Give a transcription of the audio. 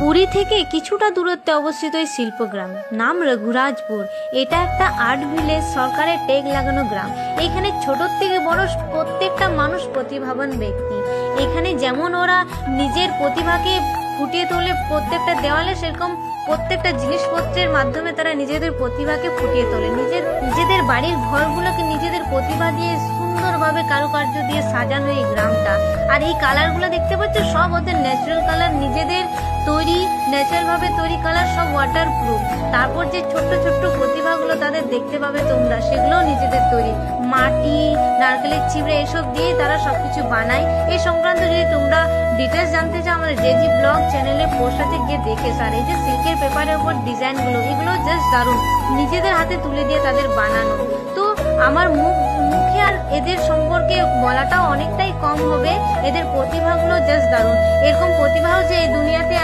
পুরী থেকে কিছুটা দূরত্বে অবস্থিত এই শিল্পগ্রাম, নাম রঘুরাজপুর। এটা একটা আর্ট ভিলেজ, সরকারের টেগ লাগানো গ্রাম। এখানে ছোট থেকে বড় প্রত্যেকটা মানুষ প্রতিভাবান ব্যক্তি। এখানে যেমন ওরা নিজের প্রতিভাকে ফুটিয়ে তোলে প্রত্যেকটা দেওয়ালে, সেরকম প্রত্যেকটা জিনিসপত্রের মাধ্যমে তারা নিজেদের প্রতিভাকে ফুটিয়ে তোলে। নিজেদের বাড়ির ঘরগুলোকে নিজেদের প্রতিভা দিয়ে সুন্দরভাবে কারুকার্য দিয়ে সাজানো এই গ্রামটা। আর এই কালারগুলো দেখতে পাচ্ছ, সব ওদের ন্যাচারাল কালার, নিজেদের তৈরি, ন্যাচারালভাবে তৈরি কালার, সব ওয়াটার প্রুফ। তারপর যে ছোট্ট ছোট্ট প্রতিভাগুলো তাদের দেখতে পাবে তোমরা, সেগুলোও নিজেদের তৈরি, মাটি, নারকেলের চিবড়ে এসব দিয়ে তারা সবকিছু বানায়। এই সংক্রান্ত যদি তোমরা ডিটেলস জানতে চাও, আমাদের জেজি ব্লগ চ্যানেলে পোস্টাতে গিয়ে দেখে আর এই যে সিল্কের পেপারের উপর ডিজাইনগুলো, এগুলো জাস্ট দারুণ, নিজেদের হাতে তুলে দিয়ে তাদের বানানো। তো আমার মুখে আর এদের সম্পর্কে বলাটাও অনেকটাই কম হবে। এদের প্রতিভাগুলো জাস্ট দারুণ। এরকম প্রতিভাও যে এই দুনিয়াতে